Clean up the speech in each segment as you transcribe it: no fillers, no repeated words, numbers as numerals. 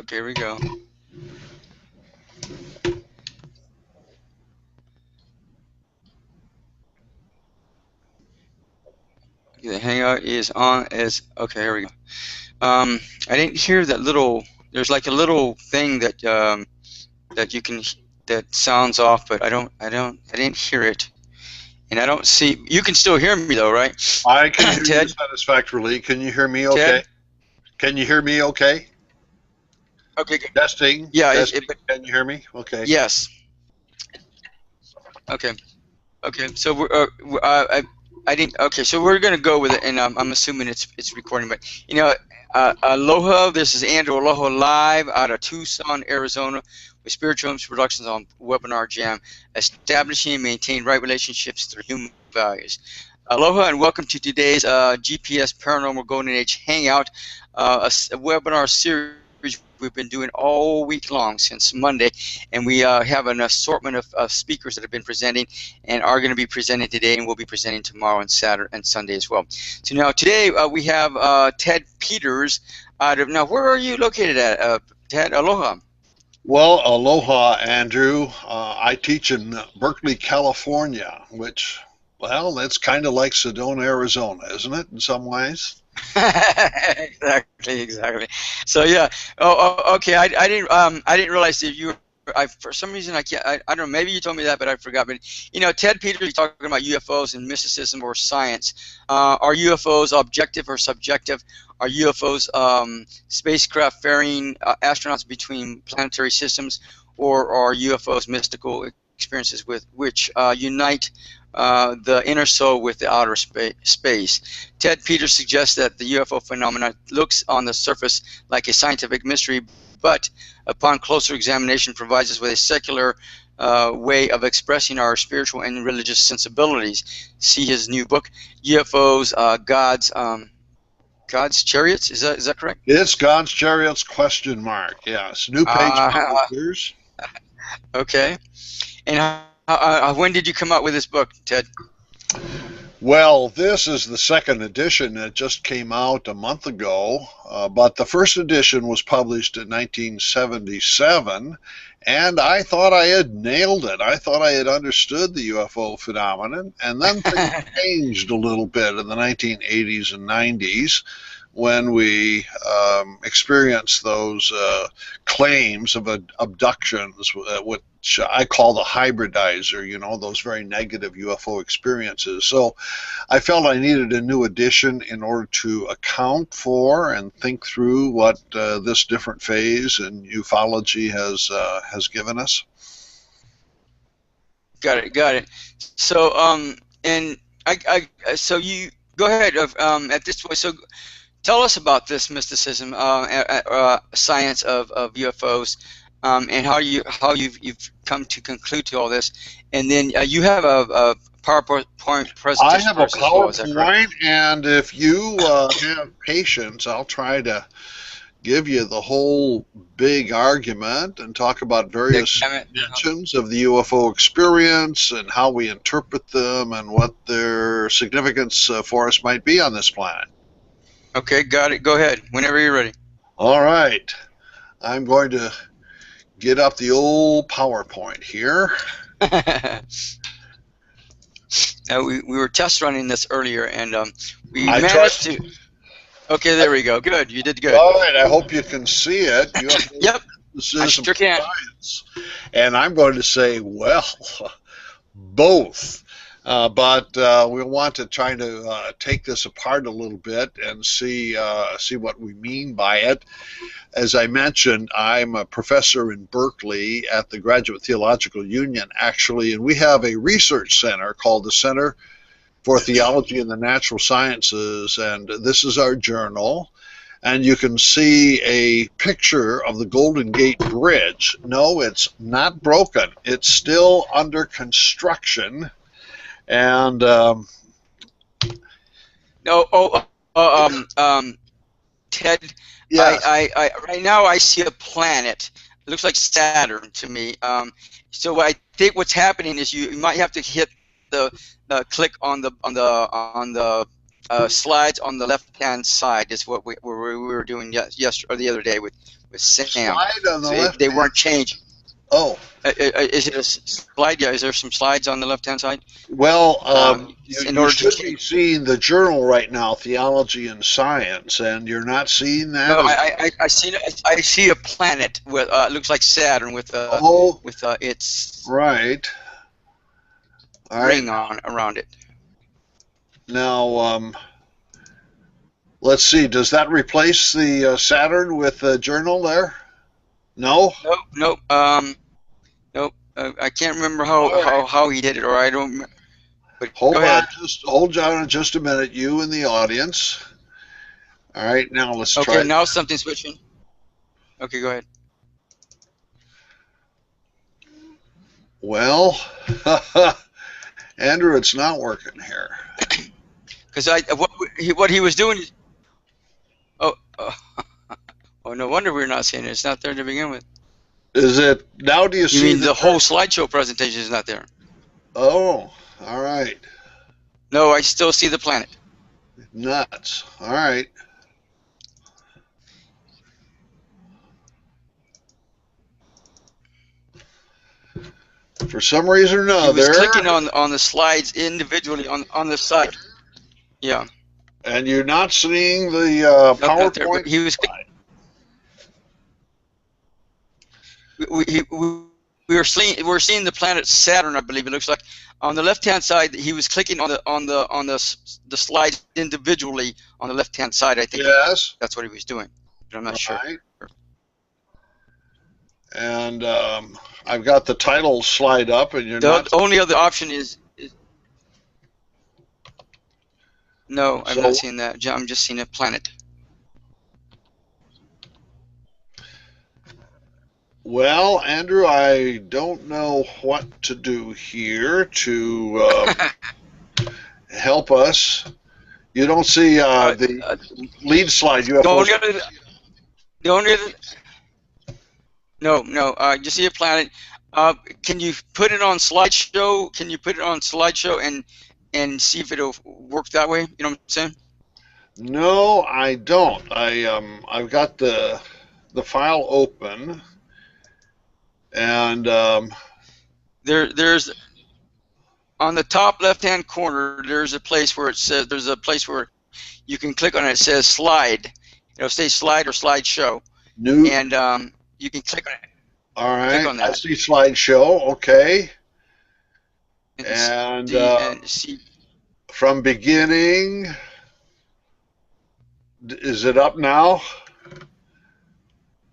Okay, here we go. The Hangout is on. Okay. Here we go. I didn't hear that little. There's like a little thing that that you can that sounds off, but I didn't hear it, and I don't see. You can still hear me though, right? I can hear Ted? you satisfactorily. Can you hear me okay? Ted? Can you hear me okay? Okay. Good. Testing. Yeah. Testing. Can you hear me? Okay. Yes. Okay. Okay. So I didn't. Okay. So we're gonna go with it, and I'm assuming it's recording. But you know, Aloha. This is Andrew Aloha live out of Tucson, Arizona, with Spiritual Homes Productions on Webinar Jam, establishing and maintaining right relationships through human values. Aloha and welcome to today's GPS Paranormal Golden Age Hangout, a webinar series we've been doing all week long since Monday, and we have an assortment of speakers that have been presenting and are going to be presenting today, and will be presenting tomorrow and Saturday and Sunday as well. So now today we have Ted Peters out of, now where are you located at, Ted? Aloha. Well, aloha, Andrew. I teach in Berkeley, California, which, well, that's kind of like Sedona, Arizona, isn't it, in some ways? Exactly. So yeah. Okay. I didn't realize that you. For some reason I can't. I don't know. Maybe you told me that, but I forgot. But you know, Ted Peters is talking about UFOs and mysticism or science. Are UFOs objective or subjective? Are UFOs spacecraft ferrying astronauts between planetary systems, or are UFOs mystical experiences with which unite the inner soul with the outer space? Ted Peters suggests that the UFO phenomenon looks on the surface like a scientific mystery, but upon closer examination provides us with a secular way of expressing our spiritual and religious sensibilities. See his new book, UFOs, God's Chariots. Is that correct? It's God's Chariots, question mark. Yes, new page publishers. Okay. And when did you come out with this book, Ted? Well, this is the second edition. It just came out a month ago, but the first edition was published in 1977, and I thought I had nailed it. I thought I had understood the UFO phenomenon, and then things changed a little bit in the 1980s and 90s when we experienced those claims of abductions, which I call the hybridizer, you know, those very negative UFO experiences. So I felt I needed a new edition in order to account for and think through what this different phase in ufology has given us. Got it. So and so you go ahead at this point. So tell us about this mysticism, science of UFOs, and how you've come to conclude to all this. And then you have a PowerPoint presentation. I have a PowerPoint, and if you have patience, I'll try to give you the whole big argument and talk about various dimensions of the UFO experience and how we interpret them and what their significance for us might be on this planet. Okay, got it. Go ahead, whenever you're ready. All right. I'm going to get up the old PowerPoint here. Now, we were test running this earlier, and we managed to... Okay, there we go. Good, you did good. All right, I hope you can see it. Yep, I sure can. And I'm going to say, well, both. But we want to try to take this apart a little bit and see what we mean by it. As I mentioned, I'm a professor in Berkeley at the Graduate Theological Union, actually, and we have a research center called the Center for Theology and the Natural Sciences, and this is our journal. And you can see a picture of the Golden Gate Bridge. No, it's not broken. It's still under construction. And Ted, yes. I right now I see a planet. It looks like Saturn to me. So I think what's happening is you might have to hit the click on the slides on the left-hand side. Is what we were doing yesterday or the other day with Sam. Slide on the So left they hand. weren't changing. Oh, Is it a slide? Yeah. Is there some slides on the left-hand side? well, In you order to should be change. seeing the journal right now, Theology and Science, and you're not seeing that? No, I see a planet with looks like Saturn with Oh, its right. All right. ring on around it. Now, let's see. Does that replace the Saturn with the journal there? No? Nope, nope, nope. I can't remember All right. how he did it, or I don't. But go Hold ahead. on just a minute, you in the audience. All right, now let's try Okay, it. now something's switching. Okay, go ahead. Well, Andrew, it's not working here. Because what he was doing is, oh, oh, no wonder we're not seeing it. It's not there to begin with. Is it now? Do you see? You mean the whole slideshow presentation is not there? Oh, all right. No, I still see the planet. Nuts. All right. For some reason or He another. was clicking on the slides individually on the side. Yeah. And you're not seeing the Nope, not there, PowerPoint but he was. slide. We're seeing the planet Saturn, I believe it looks like. On the left-hand side, he was clicking on the slides individually on the left-hand side. I think Yes. that's what he was doing, but I'm not sure. Right. And I've got the title slide up, and you're not. The only other option is no, I'm not seeing that. I'm just seeing a planet. Well, Andrew, I don't know what to do here to help us. You don't see the lead slide UFOs. The only other, no, you see a planet. Can you put it on slideshow? Can you put it on slideshow and see if it'll work that way? You know what I'm saying? No, I don't. I've got the file open, and there's on the top left-hand corner. There's a place where it says you can click on it. It says slide. It'll say slide or slideshow. New. And you can click on it. All right. Click on that. I see slideshow. Okay. And see. From beginning. Is it up now?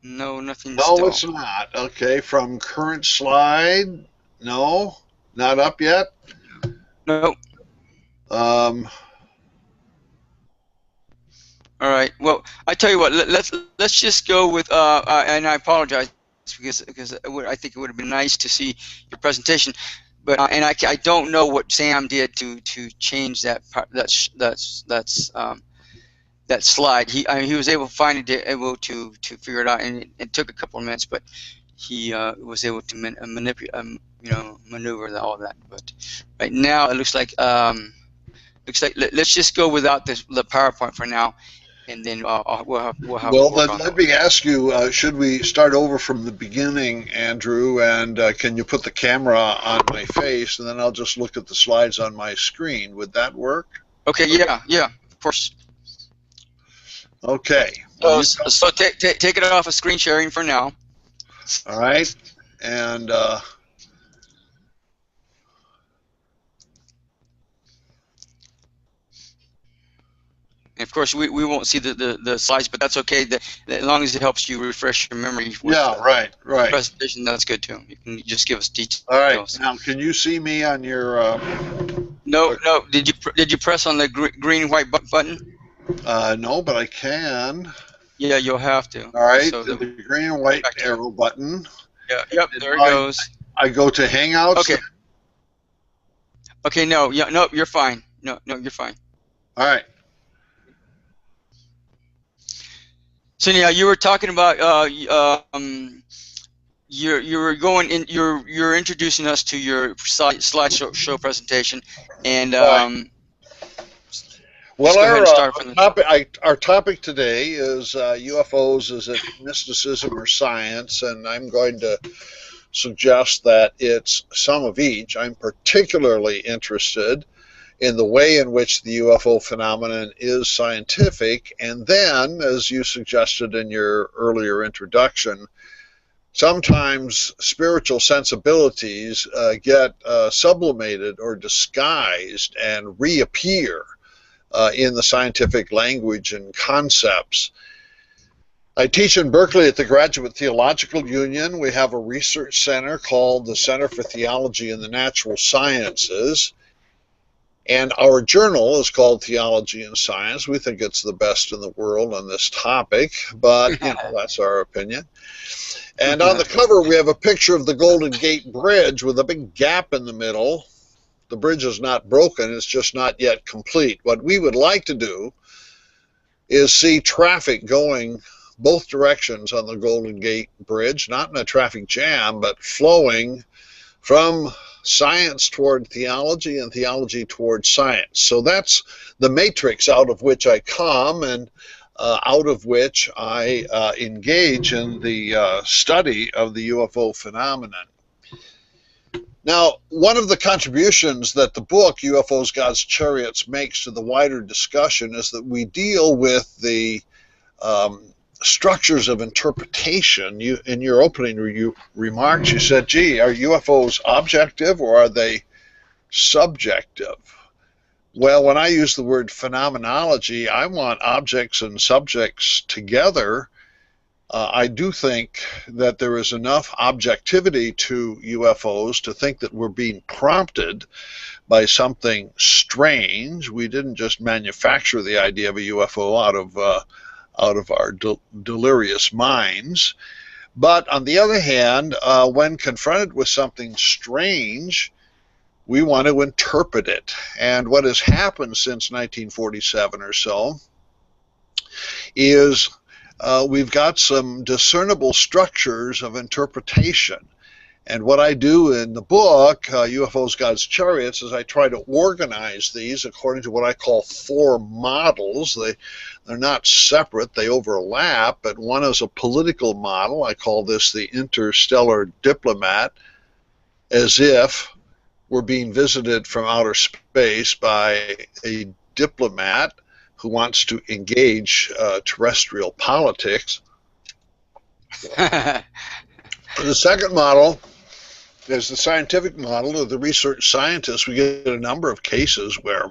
No, nothing. No, still. It's not. Okay, from current slide. No, not up yet. No. All right. Well, I tell you what. Let's just go with. And I apologize because I think it would have been nice to see your presentation, but and I don't know what Sam did to change that part. That slide. He was able to figure it out, and it took a couple of minutes, but he was able to manipulate, maneuver all of that. But right now it looks like let's just go without the PowerPoint for now, and then we'll have. Well, then let me ask you: should we start over from the beginning, Andrew? And can you put the camera on my face, and then I'll just look at the slides on my screen? Would that work? Okay. Yeah. Of course. Okay. So take it off of screen sharing for now. All right. And of course, we won't see the slides, but that's okay. As long as it helps you refresh your memory. Yeah, right. Presentation, that's good too. You can just give us details. All right. Now, can you see me on your? No. Did you press on the green white button? No, but I can. Yeah, you'll have to. All right. So the green and white arrow button. Yeah. Yep. There it goes. I go to Hangouts. Okay. Okay. No. Yeah. No. You're fine. No. You're fine. All right. So yeah, you were talking about you're introducing us to your slideshow presentation, and Well, Just go ahead and start from the. our topic today is UFOs. Is it mysticism or science? And I'm going to suggest that it's some of each. I'm particularly interested in the way in which the UFO phenomenon is scientific, and then, as you suggested in your earlier introduction, sometimes spiritual sensibilities get sublimated or disguised and reappear in the scientific language and concepts. I teach in Berkeley at the Graduate Theological Union. We have a research center called the Center for Theology and the Natural Sciences. And our journal is called Theology and Science. We think it's the best in the world on this topic, but that's our opinion. And on the cover, we have a picture of the Golden Gate Bridge with a big gap in the middle. The bridge is not broken, it's just not yet complete. What we would like to do is see traffic going both directions on the Golden Gate Bridge, not in a traffic jam, but flowing from science toward theology and theology toward science. So that's the matrix out of which I come and out of which I engage in the study of the UFO phenomenon. Now, one of the contributions that the book UFOs, God's Chariots makes to the wider discussion is that we deal with the structures of interpretation. In your opening remarks, you said, gee, are UFOs objective or are they subjective? Well, when I use the word phenomenology, I want objects and subjects together. I do think that there is enough objectivity to UFOs to think that we're being prompted by something strange. We didn't just manufacture the idea of a UFO out of our delirious minds. But on the other hand, when confronted with something strange, we want to interpret it. And what has happened since 1947 or so is we've got some discernible structures of interpretation. And what I do in the book, UFOs, God's Chariots, is I try to organize these according to what I call four models. They're not separate, they overlap, but one is a political model. I call this the interstellar diplomat, as if we're being visited from outer space by a diplomat who wants to engage terrestrial politics. The second model is the scientific model of the research scientists. We get a number of cases where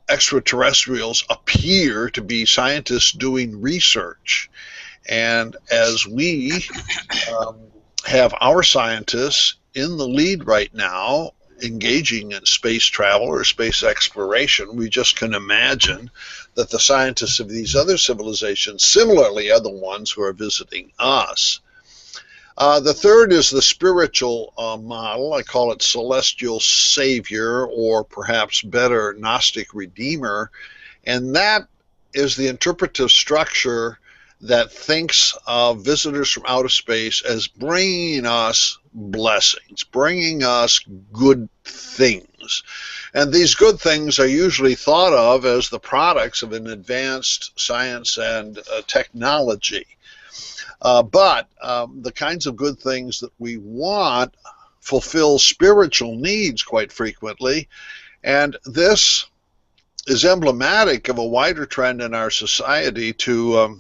extraterrestrials appear to be scientists doing research. And as we have our scientists in the lead right now, engaging in space travel or space exploration, we just can imagine that the scientists of these other civilizations similarly are the ones who are visiting us. The third is the spiritual model. I call it celestial savior, or perhaps better, Gnostic redeemer. And that is the interpretive structure that thinks of visitors from outer space as bringing us blessings, bringing us good things. And these good things are usually thought of as the products of an advanced science and technology. But the kinds of good things that we want fulfill spiritual needs quite frequently. And this is emblematic of a wider trend in our society to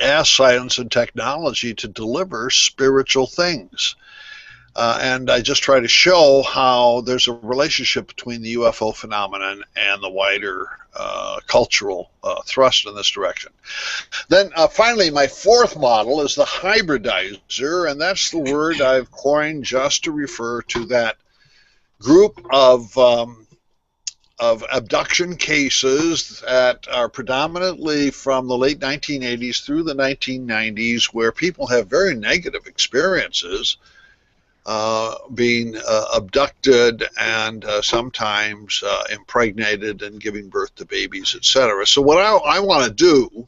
ask science and technology to deliver spiritual things. And I just try to show how there's a relationship between the UFO phenomenon and the wider cultural thrust in this direction. Then finally, my fourth model is the hybridizer, and that's the word I've coined just to refer to that group of abduction cases that are predominantly from the late 1980s through the 1990s, where people have very negative experiences being abducted and sometimes impregnated and giving birth to babies, etc. So what I want to do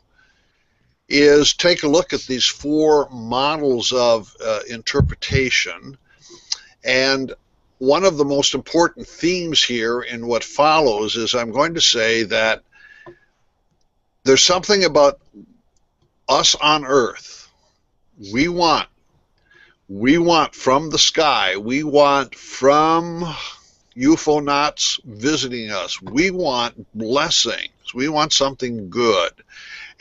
is take a look at these four models of interpretation and one of the most important themes here in what follows is I'm going to say that there's something about us on Earth. We want from the sky, we want from UFOnauts visiting us, we want blessings, we want something good.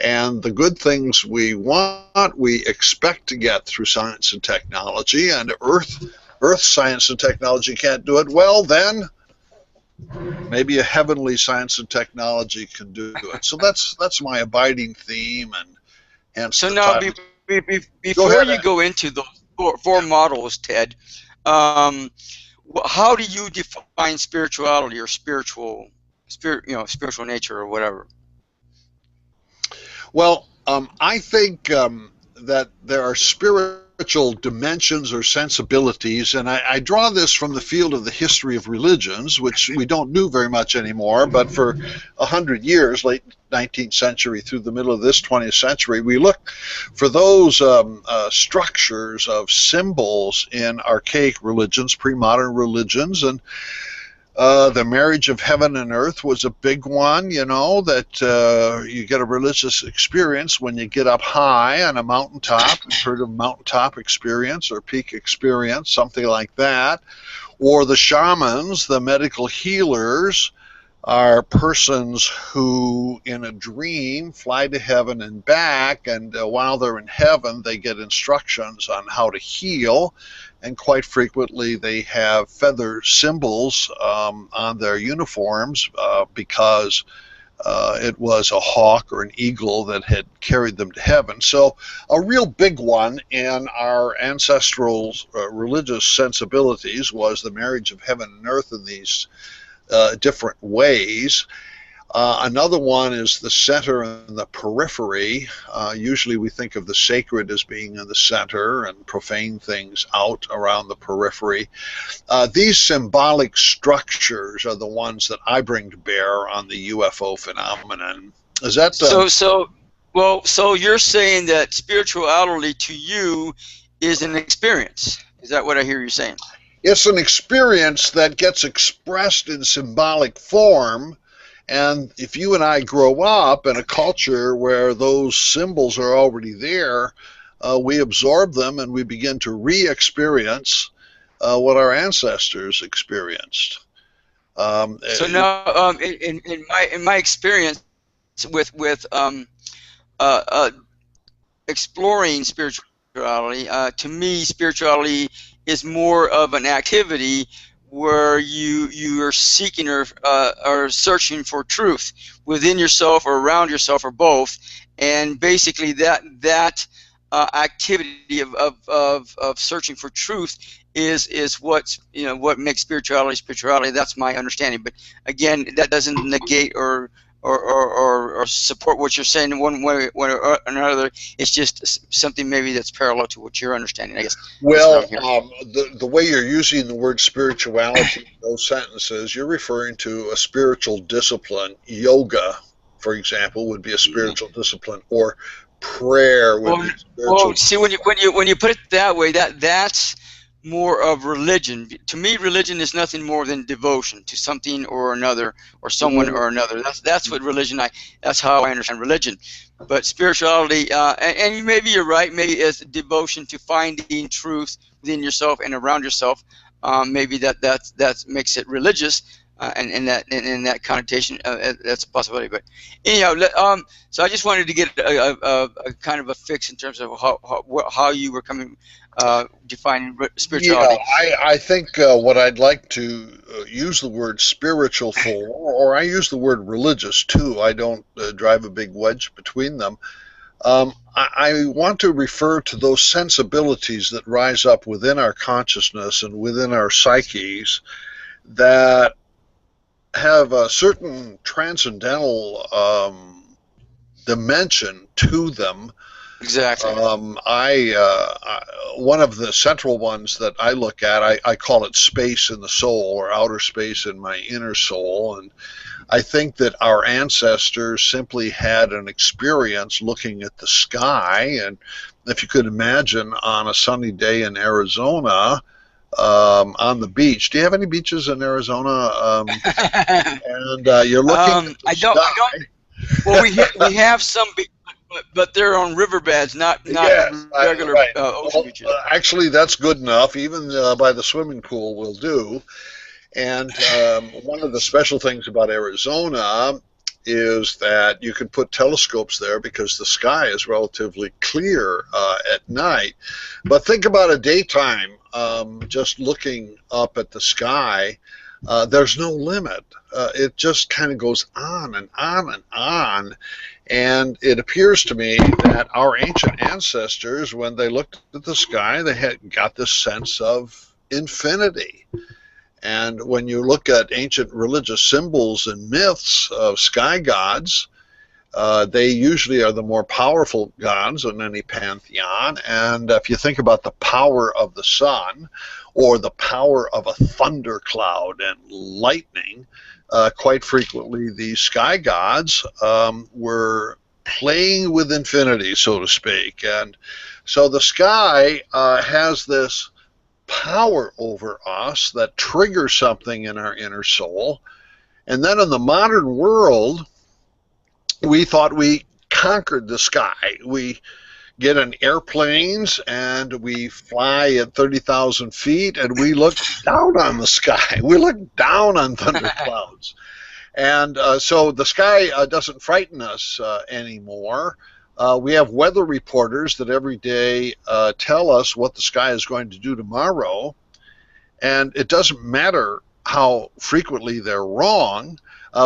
And the good things we want, we expect to get through science and technology, and Earth science and technology can't do it. Well, then maybe a heavenly science and technology can do it. So that's my abiding theme, and hence So the now, title. before you go into those four models, Ted, how do you define spirituality or spiritual nature or whatever? Well, I think that there are spiritual dimensions or sensibilities, and I draw this from the field of the history of religions, which we don't do very much anymore, but for 100 years, late 19th century through the middle of this 20th century, we look for those structures of symbols in archaic religions, pre-modern religions, and the marriage of heaven and earth was a big one, that you get a religious experience when you get up high on a mountaintop. You've heard of mountaintop experience or peak experience, something like that. Or the shamans, the medical healers, are persons who, in a dream, fly to heaven and back, and while they're in heaven, they get instructions on how to heal. And quite frequently they have feather symbols on their uniforms because it was a hawk or an eagle that had carried them to heaven. So a real big one in our ancestral religious sensibilities was the marriage of heaven and earth in these different ways. Another one is the center and the periphery. Usually we think of the sacred as being in the center and profane things out around the periphery. These symbolic structures are the ones that I bring to bear on the UFO phenomenon. Is that so you're saying that spirituality to you is an experience? Is that what I hear you saying? It's an experience that gets expressed in symbolic form. And if you and I grow up in a culture where those symbols are already there, we absorb them and we begin to re-experience what our ancestors experienced. So now, in my experience with exploring spirituality, to me, spirituality is more of an activity where you are seeking or searching for truth within yourself or around yourself or both, and basically that activity of searching for truth is what makes spirituality. That's my understanding. But again, that doesn't negate or support what you're saying in one way or another. It's just something maybe that's parallel to what you're understanding, I guess. Well, the way you're using the word spirituality in those sentences, you're referring to a spiritual discipline. Yoga, for example, would be a spiritual discipline, or prayer would be spiritual. Well, see, when you put it that way, that's more of religion. To me, religion is nothing more than devotion to something or another, or someone or another. That's what religion. That's how I understand religion. But spirituality, and maybe you're right. Maybe it's devotion to finding truth within yourself and around yourself. Maybe that makes it religious, and in that connotation, that's a possibility. But anyhow, so I just wanted to get a kind of a fix in terms of how you were defining spirituality. Yeah, I think what I'd like to use the word spiritual for, or I use the word religious too. I don't drive a big wedge between them. I want to refer to those sensibilities that rise up within our consciousness and within our psyches that have a certain transcendental dimension to them. Exactly. One of the central ones that I look at, I call it space in the soul, or outer space in my inner soul. And I think that our ancestors simply had an experience looking at the sky. And if you could imagine, on a sunny day in Arizona, on the beach. Do you have any beaches in Arizona? And you're looking at the I don't. sky. Well, we have some, but they're on riverbeds, not Yes, regular right. ocean Well, beaches. actually, that's good enough. Even by the swimming pool will do. And one of the special things about Arizona is that you can put telescopes there because the sky is relatively clear at night. But think about a daytime, just looking up at the sky. There's no limit. It just kind of goes on and on and on. And it appears to me that our ancient ancestors, when they looked at the sky, they had got this sense of infinity. And when you look at ancient religious symbols and myths of sky gods, they usually are the more powerful gods in any pantheon. And if you think about the power of the sun or the power of a thundercloud and lightning, quite frequently these sky gods were playing with infinity, so to speak. And so the sky has this power over us that triggers something in our inner soul. And then in the modern world, we thought we conquered the sky. We get in airplanes and we fly at 30,000 feet and we look down on the sky. We look down on thunderclouds. And so the sky doesn't frighten us anymore. We have weather reporters that every day tell us what the sky is going to do tomorrow. And it doesn't matter how frequently they're wrong.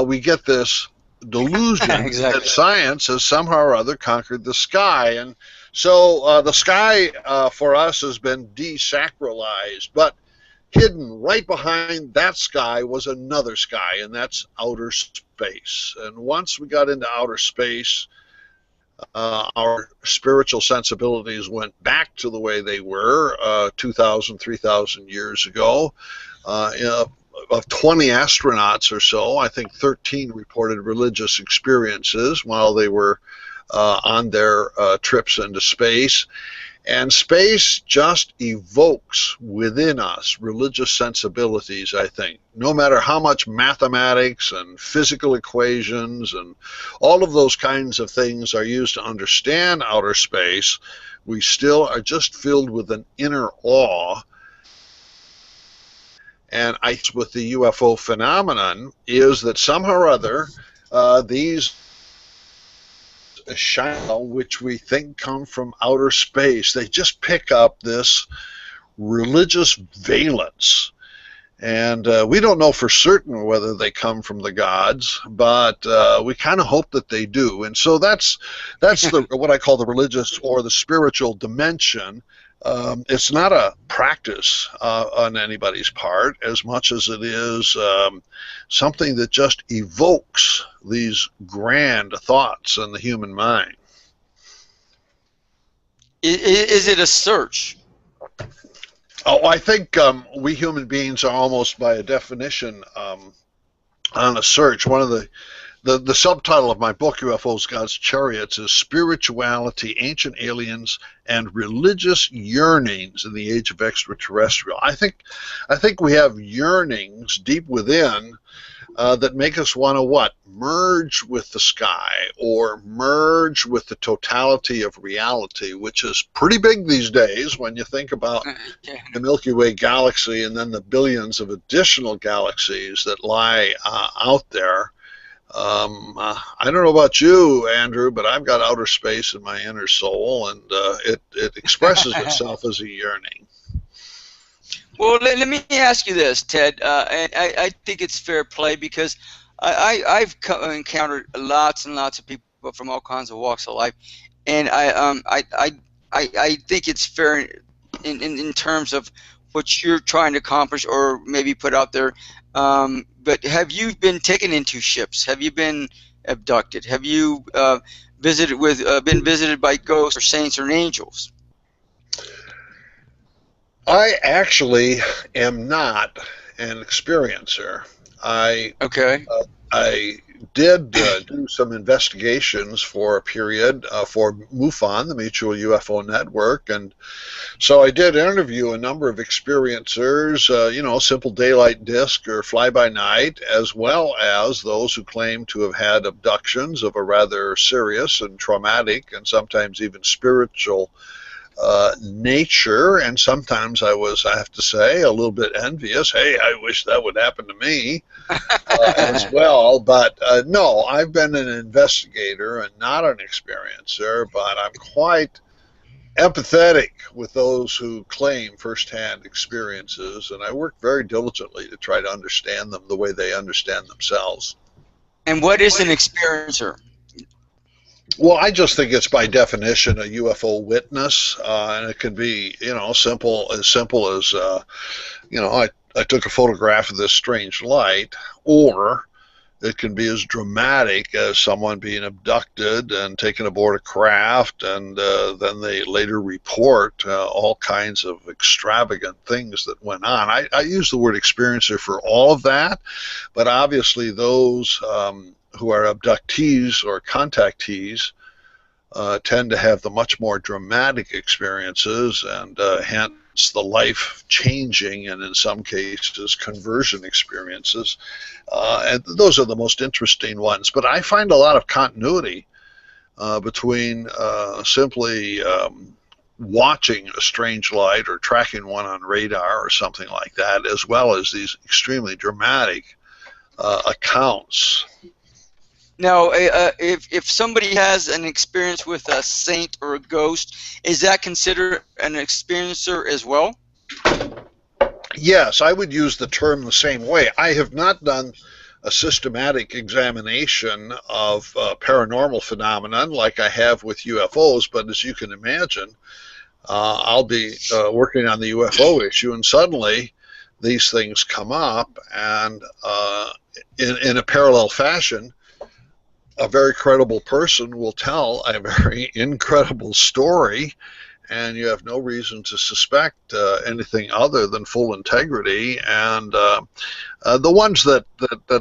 We get this delusion Exactly. that science has somehow or other conquered the sky. And so the sky for us has been desacralized. But hidden right behind that sky was another sky, and that's outer space. And once we got into outer space, our spiritual sensibilities went back to the way they were 2,000, 3,000 years ago. Of 20 astronauts or so, I think 13 reported religious experiences while they were on their trips into space. And space just evokes within us religious sensibilities, I think. No matter how much mathematics and physical equations and all of those kinds of things are used to understand outer space, we still are just filled with an inner awe. And with the UFO phenomenon is that somehow or other, these shadow which we think come from outer space, they just pick up this religious valence. And we don't know for certain whether they come from the gods, but we kind of hope that they do. And so that's what I call the religious or the spiritual dimension. It's not a practice on anybody's part as much as it is something that just evokes these grand thoughts in the human mind. Is it a search? Oh, I think we human beings are almost by a definition on a search. One of the subtitle of my book, UFOs, Gods, Chariots, is Spirituality, Ancient Aliens, and Religious Yearnings in the Age of Extraterrestrial. I think we have yearnings deep within that make us want to what? Merge with the sky or merge with the totality of reality, which is pretty big these days when you think about the Milky Way galaxy and then the billions of additional galaxies that lie out there. I don't know about you, Andrew, but I've got outer space in my inner soul, and it expresses itself as a yearning. Well, let me ask you this, Ted, and I think it's fair play because I've encountered lots and lots of people from all kinds of walks of life, and I think it's fair in terms of what you're trying to accomplish or maybe put out there. But have you been taken into ships? Have you been abducted? Have you been visited by ghosts or saints or angels? I actually am not an experiencer. Okay. I did do some investigations for a period for MUFON, the Mutual UFO Network, and so I did interview a number of experiencers, simple daylight disc or fly-by-night, as well as those who claim to have had abductions of a rather serious and traumatic and sometimes even spiritual nature. And sometimes I was, I have to say, a little bit envious. Hey, I wish that would happen to me as well. But no, I've been an investigator and not an experiencer, but I'm quite empathetic with those who claim firsthand experiences, and I work very diligently to try to understand them the way they understand themselves. And what is an experiencer? Well, I just think it's by definition a UFO witness, and it can be, simple as I took a photograph of this strange light, or it can be as dramatic as someone being abducted and taken aboard a craft, and then they later report all kinds of extravagant things that went on. I use the word experiencer for all of that, but obviously those who are abductees or contactees tend to have the much more dramatic experiences, and hence the life-changing and in some cases conversion experiences. And those are the most interesting ones. But I find a lot of continuity between simply watching a strange light or tracking one on radar or something like that, as well as these extremely dramatic accounts. Now, if somebody has an experience with a saint or a ghost, is that considered an experiencer as well? Yes, I would use the term the same way. I have not done a systematic examination of paranormal phenomenon like I have with UFOs, but as you can imagine, I'll be working on the UFO issue, and suddenly these things come up, and in a parallel fashion, a very credible person will tell a very incredible story, and you have no reason to suspect anything other than full integrity. And the ones that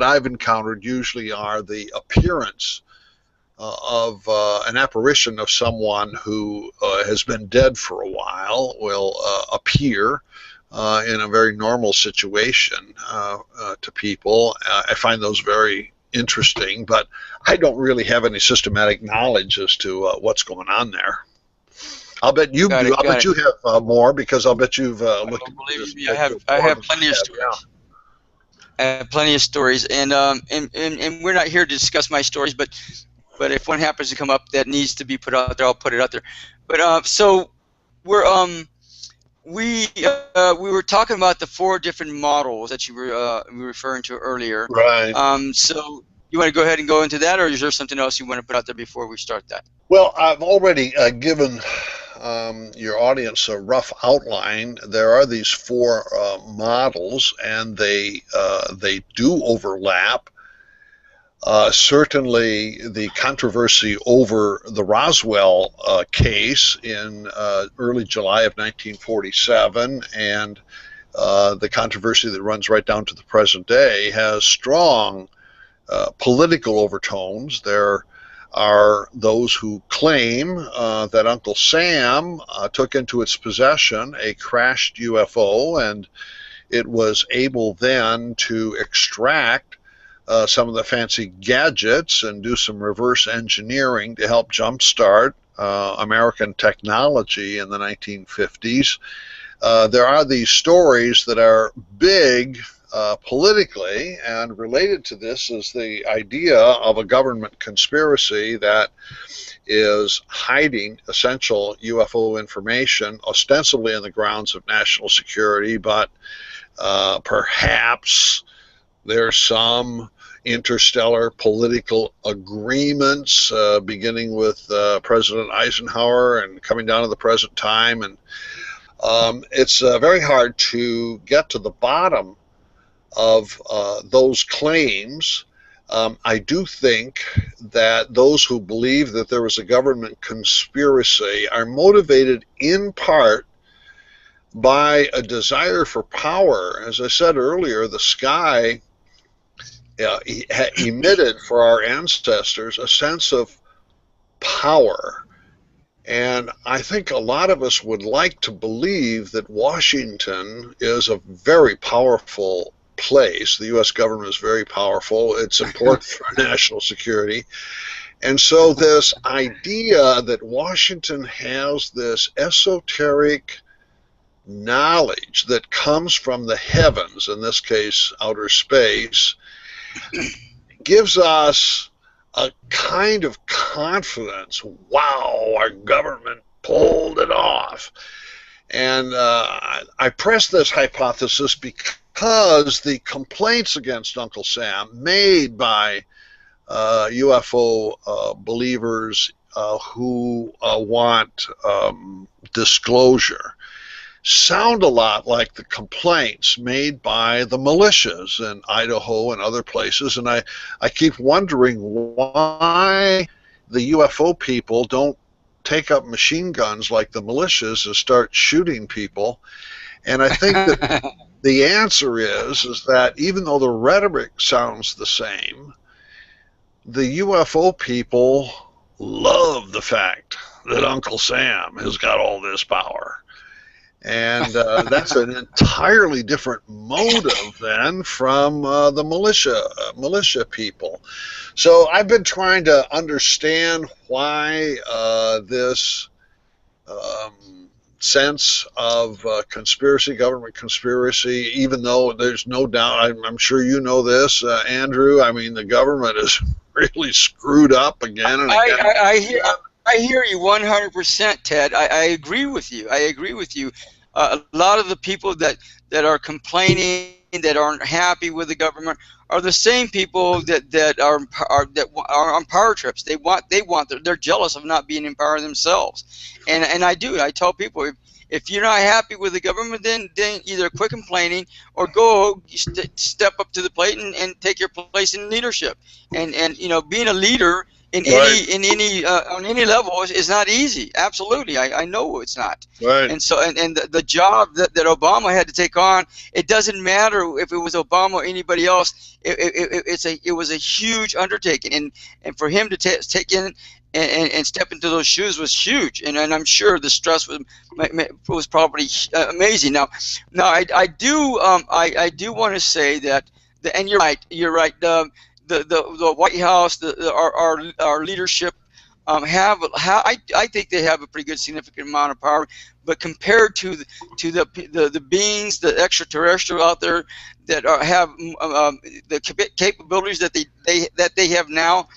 I've encountered usually are the appearance of an apparition of someone who has been dead for a while will appear in a very normal situation to people. I find those very interesting, but I don't really have any systematic knowledge as to what's going on there. I'll bet you do. I'll bet you have more, because I'll bet you've looked at this. Believe me, I have plenty of stories. Yeah. I have plenty of stories, and we're not here to discuss my stories, but if one happens to come up that needs to be put out there, I'll put it out there. But so we were talking about the 4 different models that you were referring to earlier. Right. So you want to go ahead and go into that, or is there something else you want to put out there before we start that? Well, I've already given your audience a rough outline. There are these 4 models, and they do overlap. Certainly, the controversy over the Roswell case in early July of 1947, and the controversy that runs right down to the present day, has strong political overtones. There are those who claim that Uncle Sam took into its possession a crashed UFO, and it was able then to extract some of the fancy gadgets and do some reverse engineering to help jumpstart American technology in the 1950s. There are these stories that are big politically, and related to this is the idea of a government conspiracy that is hiding essential UFO information, ostensibly on the grounds of national security, but perhaps there's some interstellar political agreements beginning with President Eisenhower and coming down to the present time. And it's very hard to get to the bottom of those claims. I do think that those who believe that there was a government conspiracy are motivated in part by a desire for power. As I said earlier, the sky emitted for our ancestors a sense of power. And I think a lot of us would like to believe that Washington is a very powerful place. The U.S. government is very powerful. It's important for national security. And so this idea that Washington has this esoteric knowledge that comes from the heavens, in this case outer space, gives us a kind of confidence. Wow, our government pulled it off. And I press this hypothesis because the complaints against Uncle Sam made by UFO believers who want disclosure sound a lot like the complaints made by the militias in Idaho and other places. And I keep wondering why the UFO people don't take up machine guns like the militias and start shooting people. And I think that the answer is that even though the rhetoric sounds the same, the UFO people love the fact that Uncle Sam has got all this power. And that's an entirely different motive then from the militia people. So I've been trying to understand why this sense of conspiracy, government conspiracy, even though there's no doubt, I'm sure you know this, Andrew, I mean, the government is really screwed up again and again. I hear you 100%, Ted. I agree with you. I agree with you. A lot of the people that are complaining, that aren't happy with the government, are the same people that are on power trips. They're jealous of not being in power themselves. And I tell people, if you're not happy with the government, then either quit complaining or go step up to the plate and take your place in leadership. And being a leader on any level is not easy. Absolutely, I know it's not. Right. And so and the job that Obama had to take on, it doesn't matter if it was Obama or anybody else. It was a huge undertaking, and for him to take in and step into those shoes was huge. And I'm sure the stress was probably amazing. Now I do want to say that and you're right. The White House, our leadership I think they have a pretty good significant amount of power, but compared to the beings, the extraterrestrial out there that have the capabilities that they have now,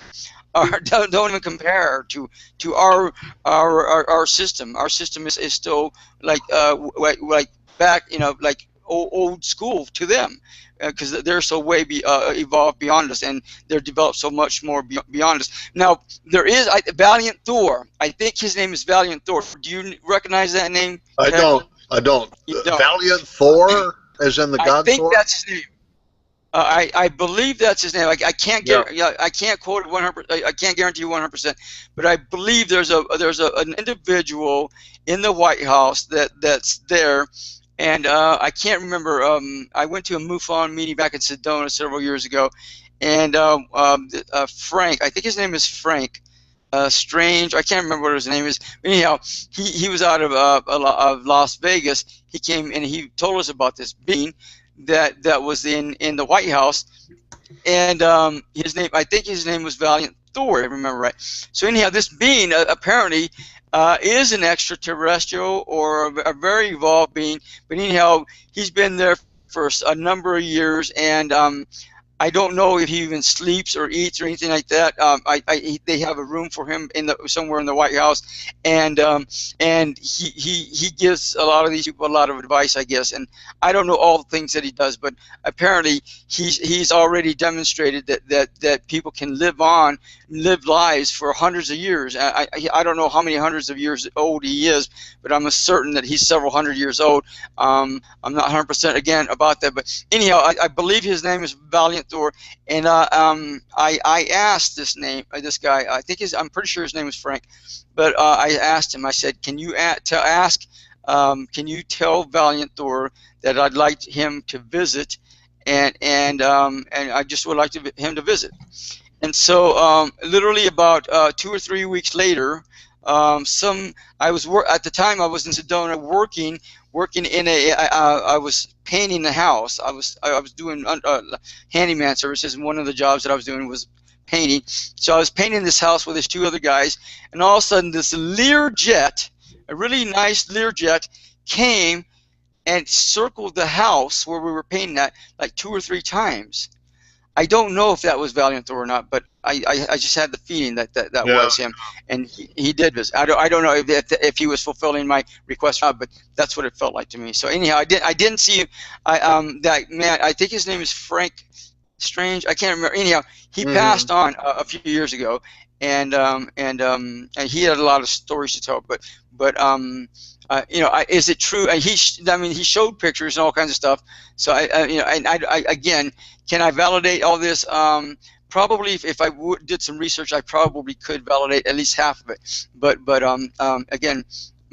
don't even compare to our system. Our system is still like back, like old school to them. Because they're so way evolved beyond us, and they're developed so much more beyond us. Now, there is Valiant Thor. I think his name is Valiant Thor. Do you recognize that name? I don't. Valiant Thor, as in the god Thor? I think that's his name. I believe that's his name. I can't I can't quote it 100%. I can't guarantee you 100%. But I believe there's an individual in the White House that's there. And I can't remember. I went to a MUFON meeting back in Sedona several years ago, and Frank, I think his name is Frank Strange. I can't remember what his name is. But anyhow, he was out of Las Vegas. He came and he told us about this being that was in the White House, and his name, I think his name was Valiant Thor, if I remember right. So anyhow, this being apparently is an extraterrestrial or a very evolved being, but anyhow, he's been there for a number of years, and I don't know if he even sleeps or eats or anything like that. They have a room for him somewhere in the White House, and he gives a lot of these people a lot of advice, I guess. And I don't know all the things that he does, but apparently he's already demonstrated that people can live lives for hundreds of years. I don't know how many hundreds of years old he is, but I'm certain that he's several hundred years old. I'm not 100% again about that, but anyhow, I believe his name is Valiant Thor, and I asked this guy. I'm pretty sure his name was Frank, but I asked him. I said, "Can you can you tell Valiant Thor that I'd like him to visit and I just would like him to visit. And so, literally about 2 or 3 weeks later, I was at the time I was in Sedona working in I was painting the house. I was doing handyman services, and one of the jobs that I was doing was painting. So I was painting this house with these two other guys, and all of a sudden this Learjet, a really nice Learjet, came and circled the house where we were painting at like 2 or 3 times. I don't know if that was Valiant or not, but I just had the feeling that Yeah. was him, and he did visit. I don't know if he was fulfilling my request or not, but that's what it felt like to me. So anyhow, I didn't see that man. I think his name is Frank Strange. I can't remember. Anyhow, he passed on a few years ago, and he had a lot of stories to tell. But you know, is it true? I mean, he showed pictures and all kinds of stuff. So you know, and I again, can I validate all this? Probably, if I did some research, I probably could validate at least half of it. But again,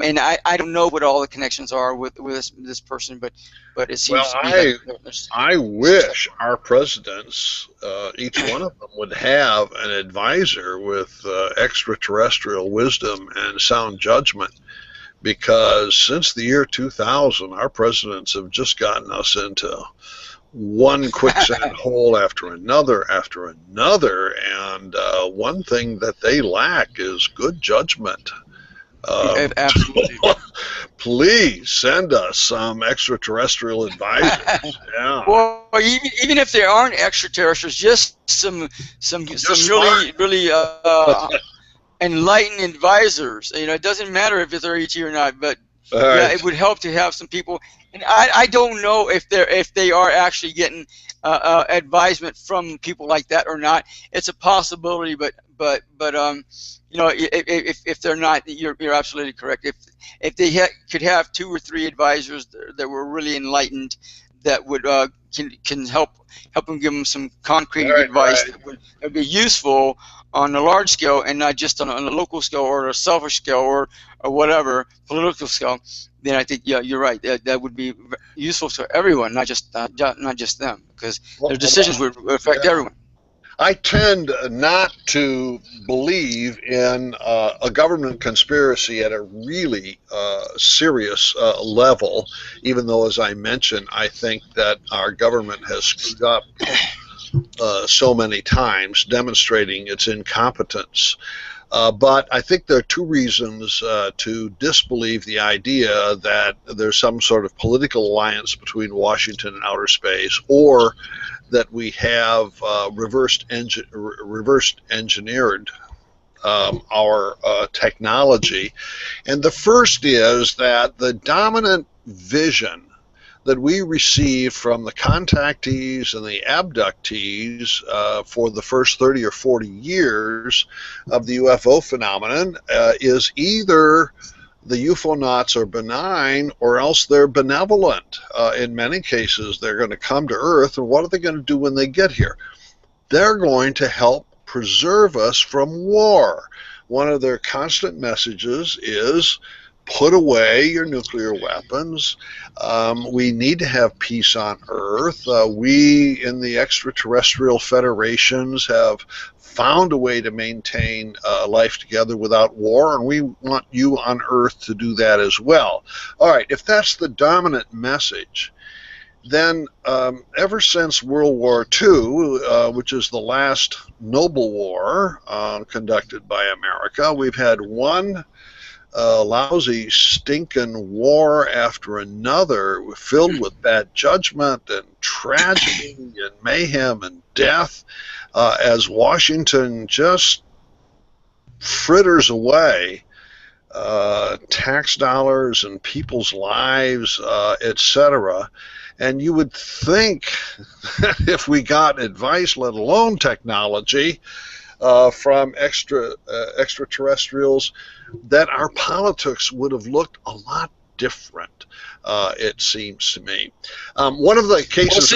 and I don't know what all the connections are with this person, but it seems to be that I wish our presidents, each one of them, would have an advisor with extraterrestrial wisdom and sound judgment. Because since the year 2000, our presidents have just gotten us into one quicksand hole after another, and one thing that they lack is good judgment. absolutely. Please send us some extraterrestrial advisors. Yeah. Well, even if they aren't extraterrestrials, just some really enlightened advisors. You know, it doesn't matter if it's ET or not, but yeah, it would help to have some people. And I don't know if they are actually getting advisement from people like that or not. It's a possibility, but you know, if they're not, you're absolutely correct. If they could have 2 or 3 advisors that were really enlightened, that would can help them, give them some concrete advice that would be useful on a large scale and not just on a local scale or a selfish scale or whatever political scale, then I think, yeah, you're right. That would be useful to everyone, not just them, because their decisions would affect everyone. I tend not to believe in a government conspiracy at a really serious level, even though, as I mentioned, I think that our government has screwed up so many times, demonstrating its incompetence. But I think there are 2 reasons to disbelieve the idea that there's some sort of political alliance between Washington and outer space, or that we have reversed engineered our technology. And the first is that the dominant vision that we received from the contactees and the abductees for the first 30 or 40 years of the UFO phenomenon is either the UFOnauts are benign or else they're benevolent. In many cases, they're going to come to Earth, and what are they going to do when they get here? They're going to help preserve us from war. One of their constant messages is, put away your nuclear weapons. We need to have peace on Earth. We in the extraterrestrial federations have found a way to maintain life together without war, and we want you on Earth to do that as well. All right, if that's the dominant message, then ever since World War II, which is the last noble war conducted by America, we've had one lousy, stinking war after another, filled with bad judgment and tragedy and mayhem and death, as Washington just fritters away tax dollars and people's lives, etc. And you would think that if we got advice, let alone technology, from extraterrestrials, that our politics would have looked a lot different, it seems to me. One of the cases...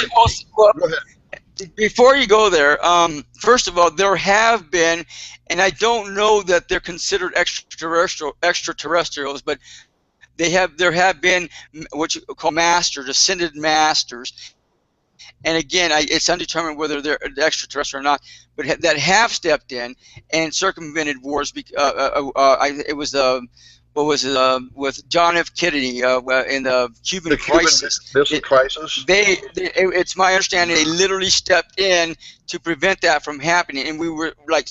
Go ahead. Before you go there, first of all, there have been, and I don't know that they're considered extraterrestrials, but there have been what you call masters, ascended masters, And again, it's undetermined whether they're extraterrestrial or not, but that have stepped in and circumvented wars. It was what was it, with John F. Kennedy in the Cuban crisis. Missile Crisis. It's my understanding they literally stepped in to prevent that from happening, and we were like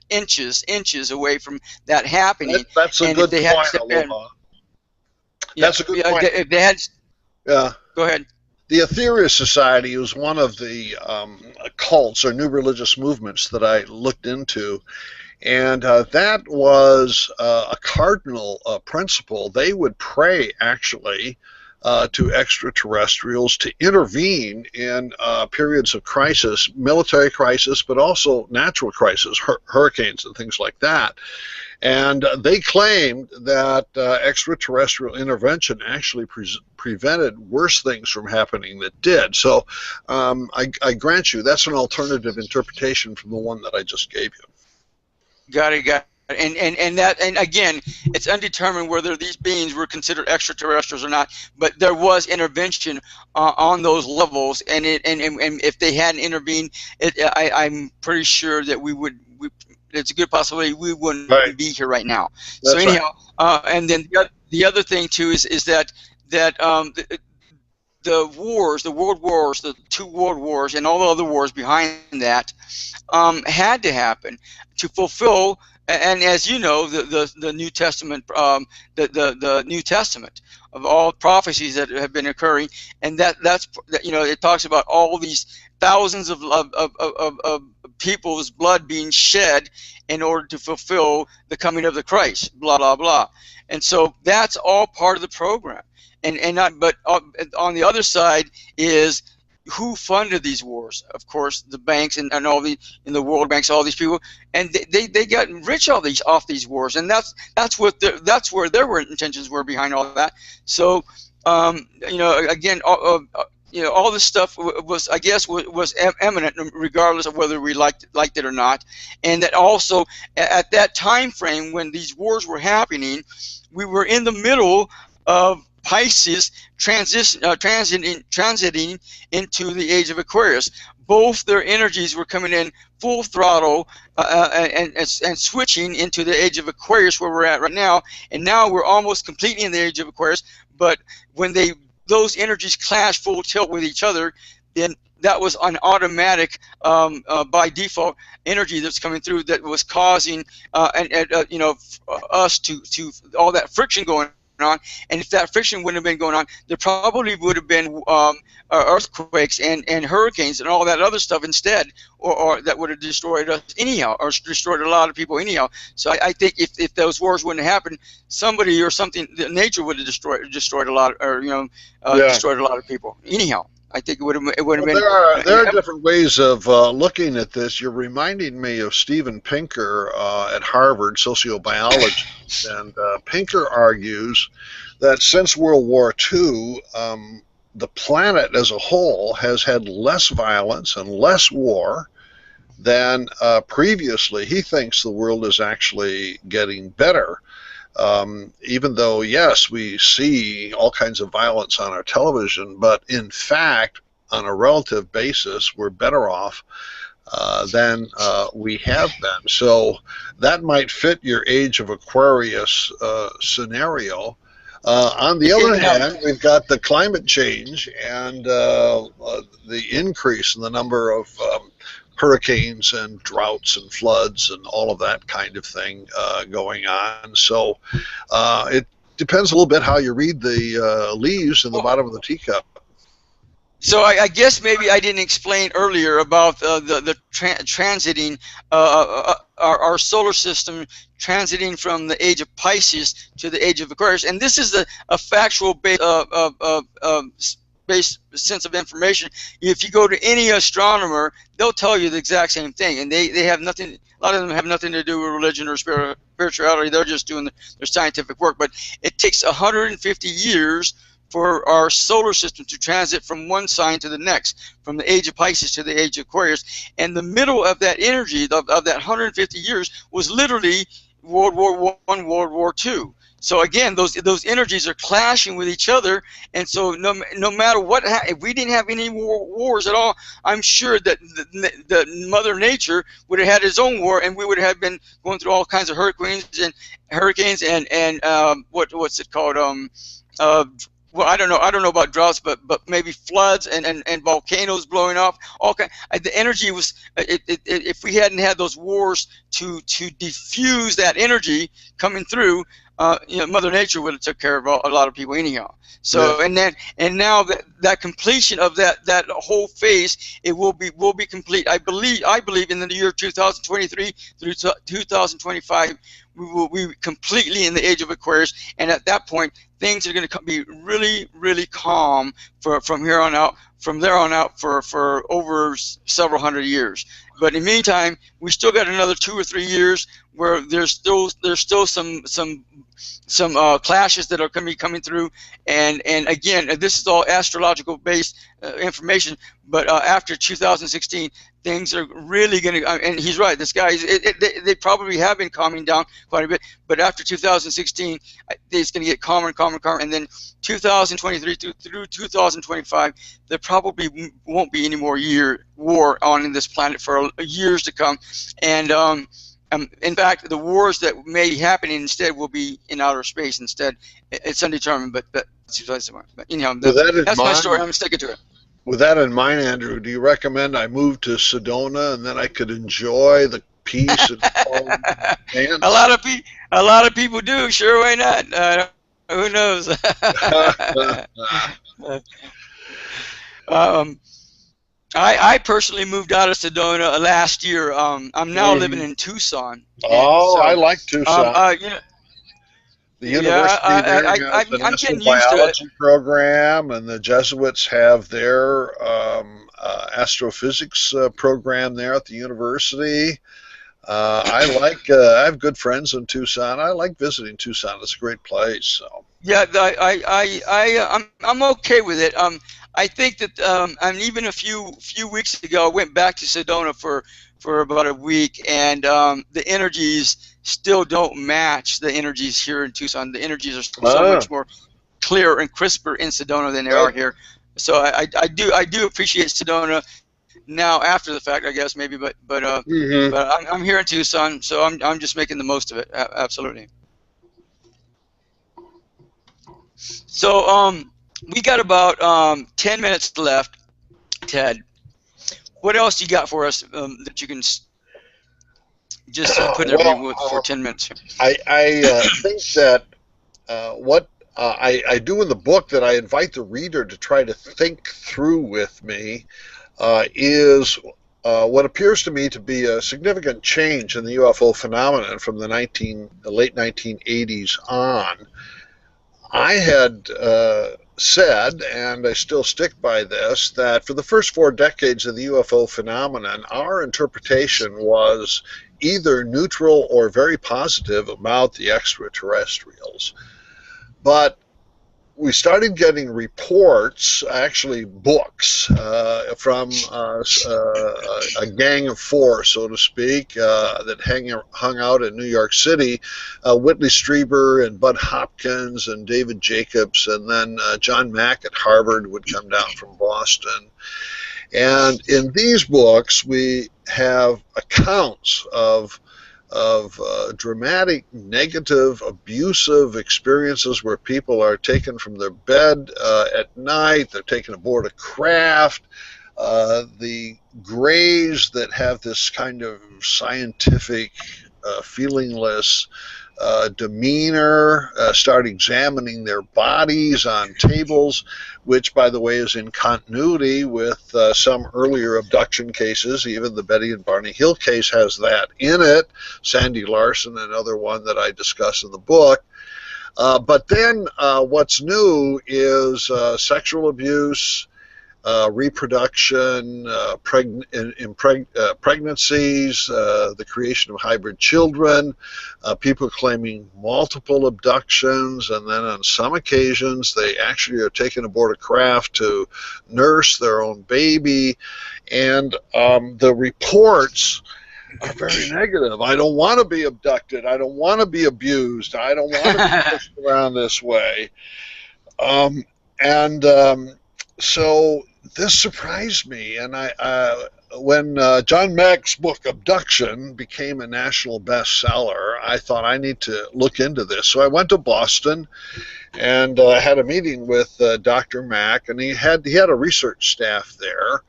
inches away from that happening. That's a good point, Aloha. That's a good point. If they had, yeah. Go ahead. The Etheria Society was one of the cults or new religious movements that I looked into, and that was a cardinal principle. They would pray, actually, to extraterrestrials to intervene in periods of crisis, military crisis, but also natural crisis, hurricanes and things like that. And they claimed that extraterrestrial intervention actually prevented worse things from happening that did. So I grant you that's an alternative interpretation from the one that I just gave you. Got it. And again, it's undetermined whether these beings were considered extraterrestrials or not. But there was intervention on those levels, and if they hadn't intervened, I'm pretty sure that it's a good possibility we wouldn't be here right now. That's so anyhow, and then the other thing too is that the wars, the world wars, the 2 world wars, and all the other wars behind that had to happen to fulfill. And as you know, the New Testament, the New Testament of all prophecies that have been occurring, and that's it talks about all these thousands of people's blood being shed in order to fulfill the coming of the Christ, blah blah blah. And so that's all part of the program. But on the other side is who funded these wars? Of course, the banks and all the World Banks, all these people, and they got rich off these wars, and that's where their intentions were behind all that. So again, all this stuff was, I guess, was eminent regardless of whether we liked it or not, and that also at that time frame when these wars were happening, we were in the middle of Pisces transiting into the age of Aquarius. Both their energies were coming in full throttle and switching into the age of Aquarius, where we're at right now. And now we're almost completely in the age of Aquarius. But when those energies clash full tilt with each other, then that was an automatic, by default, energy that's coming through that was causing us to all that friction going on. And if that friction wouldn't have been going on, there probably would have been earthquakes and hurricanes and all that other stuff instead, or that would have destroyed us anyhow, or destroyed a lot of people anyhow. So I think if those wars wouldn't have happened, somebody or something, nature would have destroyed a lot, or destroyed a lot of people anyhow. I think it would have been. There are different ways of looking at this. You're reminding me of Steven Pinker at Harvard, sociobiologist, and Pinker argues that since World War II, the planet as a whole has had less violence and less war than previously. He thinks the world is actually getting better. Even though, yes, we see all kinds of violence on our television, but in fact, on a relative basis, we're better off than we have been. So that might fit your age of Aquarius scenario. On the other hand, we've got the climate change and the increase in the number of hurricanes and droughts and floods and all of that kind of thing going on. So it depends a little bit how you read the leaves in the bottom of the teacup. So I guess maybe I didn't explain earlier about the transiting, our solar system transiting from the age of Pisces to the age of Aquarius. And this is a factual based sense of information. If you go to any astronomer, they'll tell you the exact same thing, and they have nothing. A lot of them have nothing to do with religion or spirituality. They're just doing their scientific work. But it takes 150 years for our solar system to transit from one sign to the next, from the age of Pisces to the age of Aquarius. And the middle of that energy, of that 150 years, was literally World War I, World War II. So again, those energies are clashing with each other, and so no matter what, if we didn't have any wars at all, I'm sure that the Mother Nature would have had its own war, and we would have been going through all kinds of hurricanes and what's it called, well, I don't know about droughts, but maybe floods and volcanoes blowing off. All kind. The energy was. If we hadn't had those wars to diffuse that energy coming through, Mother Nature would have took care of a lot of people anyhow. So yeah. and now that completion of that whole phase, it will be complete. I believe in the year 2023 through 2025, we will be completely in the age of Aquarius, and at that point, things are going to be really, really calm from there on out for over several hundred years. But in the meantime, we still got another 2 or 3 years where there's still some clashes that are going to be coming through, and again, this is all astrological based information. But after 2016, things are really going to, and he's right, this guy, they probably have been calming down quite a bit, but after 2016, it's going to get calmer and calmer and calmer, and then 2023 through 2025, there probably won't be any more war on this planet for years to come, and in fact, the wars that may happen instead will be in outer space instead. It's undetermined, but anyhow, that's my story. I'm sticking to it. With that in mind, Andrew, do you recommend I move to Sedona and then I could enjoy the peace and dance? A lot of people do. Sure, why not? Who knows? I personally moved out of Sedona last year. I'm now living in Tucson. Oh, so, I like Tucson. The university there has an astrobiology program, and the Jesuits have their astrophysics program there at the university. I have good friends in Tucson. I like visiting Tucson. It's a great place. So. Yeah, I'm okay with it. I think that and even a few weeks ago, I went back to Sedona for about a week, and the energies still don't match the energies here in Tucson. The energies are so much more clear and crisper in Sedona than they are here. So I do appreciate Sedona now after the fact, I guess maybe, but I'm here in Tucson, so I'm just making the most of it. Absolutely. So we got about 10 minutes left, Ted. What else you got for us that you can just put there for 10 minutes? I think that what I do in the book that I invite the reader to try to think through with me is what appears to me to be a significant change in the UFO phenomenon from the late 1980s on. I had said, and I still stick by this, that for the first 4 decades of the UFO phenomenon, our interpretation was either neutral or very positive about the extraterrestrials. But we started getting reports, actually books, from a gang of 4, so to speak, that hung out in New York City. Whitley Strieber and Bud Hopkins and David Jacobs, and then John Mack at Harvard would come down from Boston. And in these books, we have accounts of dramatic, negative, abusive experiences where people are taken from their bed at night, they're taken aboard a craft, the Greys that have this kind of scientific, feelingless demeanor, start examining their bodies on tables, which, by the way, is in continuity with some earlier abduction cases. Even the Betty and Barney Hill case has that in it. Sandy Larson, another one that I discuss in the book. But then what's new is sexual abuse, reproduction, pregnancies, the creation of hybrid children, people claiming multiple abductions, and then on some occasions they actually are taken aboard a craft to nurse their own baby. And the reports are very negative. I don't want to be abducted. I don't want to be abused. I don't want to be pushed around this way. Um, and so this surprised me. And when John Mack's book Abduction became a national bestseller, I thought I need to look into this. So I went to Boston and had a meeting with Dr. Mack, and he had a research staff there.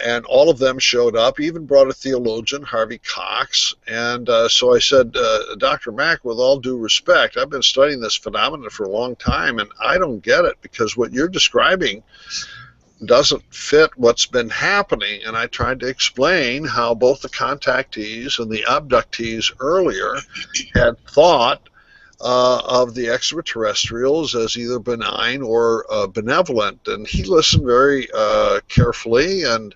And all of them showed up, even brought a theologian, Harvey Cox. And so I said, Dr. Mack, with all due respect, I've been studying this phenomenon for a long time, and I don't get it, because what you're describing doesn't fit what's been happening. And I tried to explain how both the contactees and the abductees earlier had thought of the extraterrestrials as either benign or benevolent. And he listened very carefully, and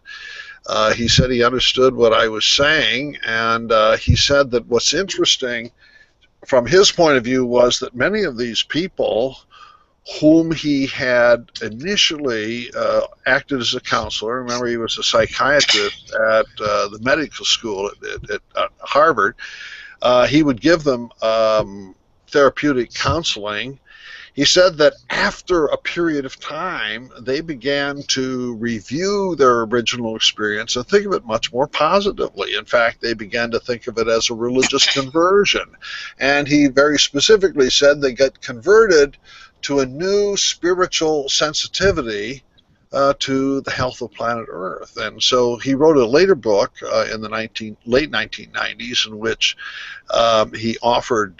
he said he understood what I was saying. And he said that what's interesting from his point of view was that many of these people whom he had initially acted as a counselor — remember, he was a psychiatrist at the medical school at Harvard — he would give them therapeutic counseling. He said that after a period of time, they began to review their original experience and think of it much more positively. In fact, they began to think of it as a religious conversion. And he very specifically said they got converted to a new spiritual sensitivity to the health of planet Earth. And so he wrote a later book in the late 1990s in which he offered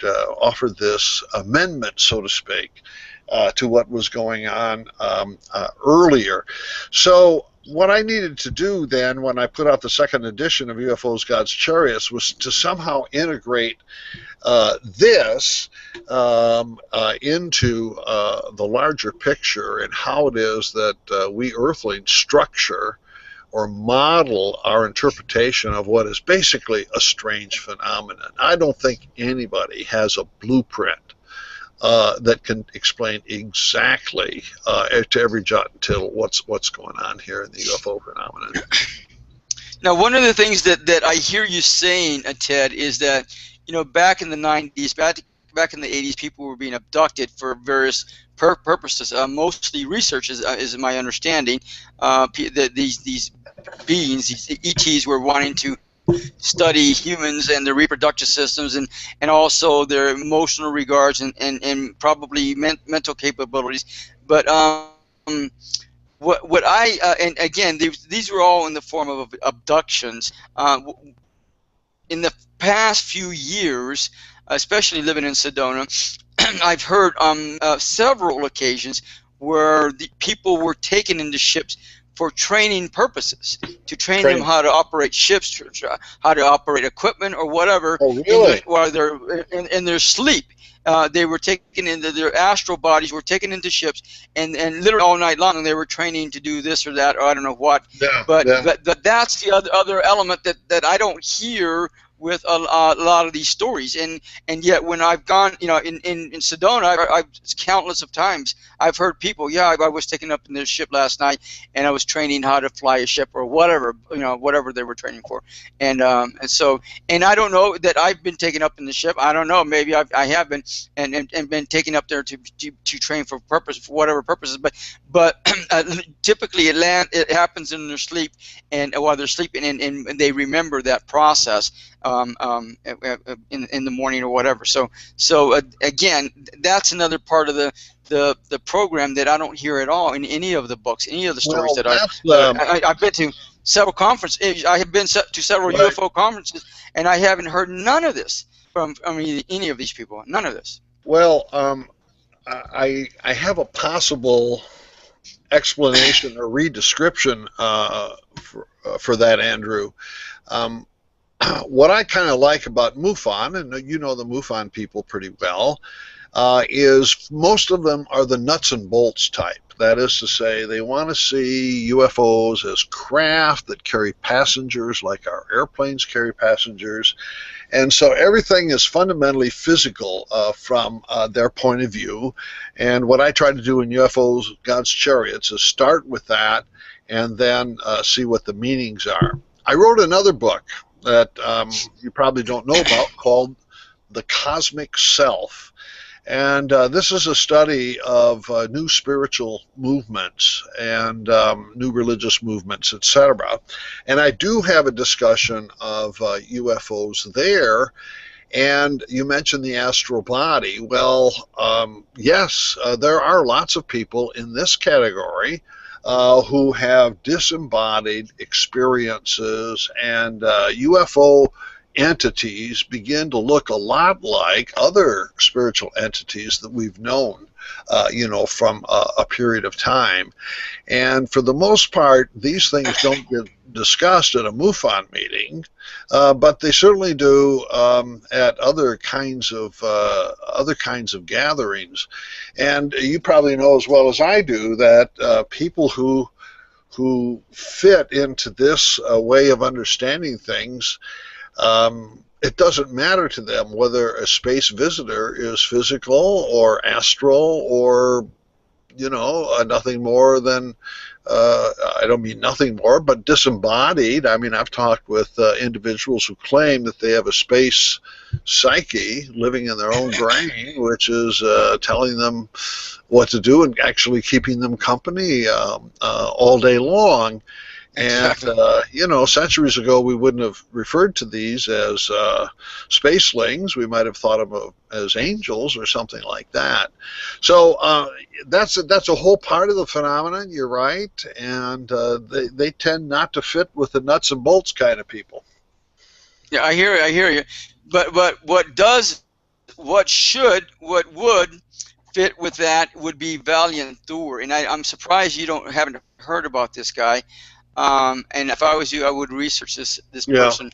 this amendment, so to speak, to what was going on earlier. So what I needed to do then, when I put out the second edition of UFOs, God's Chariots, was to somehow integrate this into the larger picture, and how it is that we Earthlings structure or model our interpretation of what is basically a strange phenomenon. I don't think anybody has a blueprint that can explain exactly to every jot and tittle what's going on here in the UFO phenomenon. Now, one of the things that I hear you saying, Ted, is that, you know, back in the 90s, back in the 80s, people were being abducted for various purposes, mostly research, is my understanding. These beings, these ETs, were wanting to study humans and their reproductive systems, and also their emotional regards, and probably mental capabilities. But what I and again, these were all in the form of abductions. In the past few years, especially living in Sedona, I've heard on several occasions where the people were taken into ships for training purposes, to train them how to operate ships, how to operate equipment or whatever. Oh, really? While they're in their sleep. They were taken into their astral bodies, were taken into ships, and literally all night long they were training to do this or that, or I don't know what. Yeah, but yeah. but that's the other element that I don't hear with a lot of these stories, and yet when I've gone, you know, in Sedona, I've countless of times I've heard people, yeah, I was taken up in this ship last night, and I was training how to fly a ship or whatever, you know, whatever they were training for, and so I don't know that I've been taken up in the ship. I don't know, maybe I have been, and been taken up there to train for whatever purposes, but typically it happens in their sleep, and while they're sleeping, and they remember that process in the morning or whatever. So again, that's another part of the program that I don't hear at all in any of the books, any of the stories that I've been to several conferences. I have been to several UFO conferences, and I haven't heard none of this from any of these people. None of this. Well, I have a possible explanation or redescription for that, Andrew. What I kind of like about MUFON, and you know the MUFON people pretty well, is most of them are the nuts and bolts type. That is to say, they want to see UFOs as craft that carry passengers like our airplanes carry passengers. And so everything is fundamentally physical from their point of view. And what I try to do in UFOs, God's Chariots, is start with that and then see what the meanings are. I wrote another book that you probably don't know about called the cosmic self. And this is a study of new spiritual movements and new religious movements, etc. And I do have a discussion of UFOs there. And you mentioned the astral body. Well, yes, there are lots of people in this category who have disembodied experiences, and UFO entities begin to look a lot like other spiritual entities that we've known, from a period of time. And for the most part, these things don't get discussed at a MUFON meeting, but they certainly do at other kinds of gatherings. And you probably know as well as I do that people who fit into this way of understanding things, it doesn't matter to them whether a space visitor is physical or astral or, nothing more than, I don't mean nothing more, but disembodied. I mean, I've talked with individuals who claim that they have a space psyche living in their own brain, which is telling them what to do and actually keeping them company all day long. Exactly. And, centuries ago, we wouldn't have referred to these as spacelings. We might have thought of them as angels or something like that. So that's a whole part of the phenomenon, you're right. And they tend not to fit with the nuts and bolts kind of people. Yeah, I hear you. But what would fit with that would be Valiant Thor. And I'm surprised you haven't heard about this guy. And if I was you, I would research this person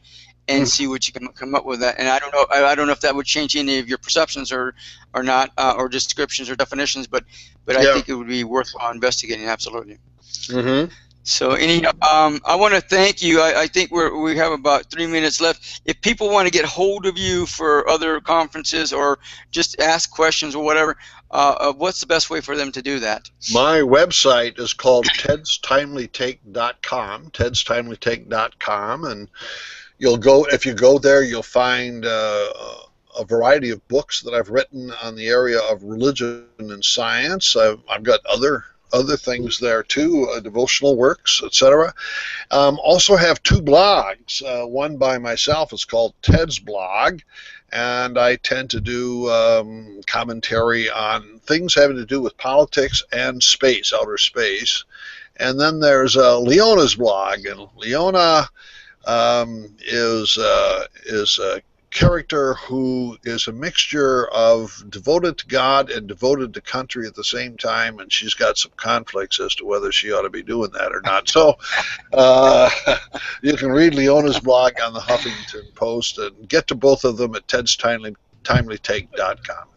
and see what you can come up with. That. And I don't know if that would change any of your perceptions or not, or descriptions or definitions. But I think it would be worthwhile investigating. Absolutely. Mm-hmm. So I want to thank you. I think we have about 3 minutes left. If people want to get hold of you for other conferences or just ask questions or whatever, what's the best way for them to do that? My website is called tedstimelytake.com, tedstimelytake.com, and if you go there, you'll find a variety of books that I've written on the area of religion and science. I've got other things there too, devotional works, etc. Also have 2 blogs. One by myself is called Ted's Blog, and I tend to do commentary on things having to do with politics and space, outer space. And then there's Leona's blog, and Leona is a character who is a mixture of devoted to God and devoted to country at the same time, and she's got some conflicts as to whether she ought to be doing that or not. So you can read Leona's blog on the Huffington Post and get to both of them at tedstimelytake.com.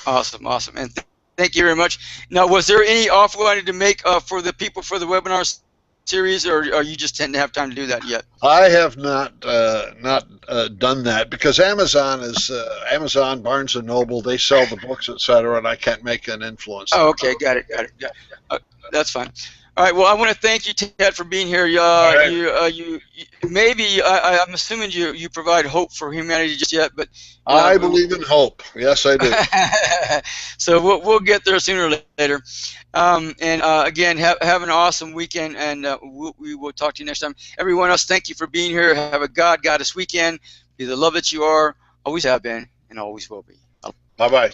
Awesome. And thank you very much. Now, was there any offer you wanted to make for the people for the webinar series, or you just tend to have time to do that yet? I have not done that because Amazon, Barnes and Noble, they sell the books, etc., and I can't make an influence. Oh, okay, got it. That's fine. All right. Well, I want to thank you, Ted, for being here. Right. You maybe I'm assuming you provide hope for humanity just yet, but I believe in hope. Yes, I do. So we'll get there sooner or later. Again, have an awesome weekend, and we will talk to you next time. Everyone else, thank you for being here. Have a goddess weekend. Be the love that you are, always have been, and always will be. Bye-bye.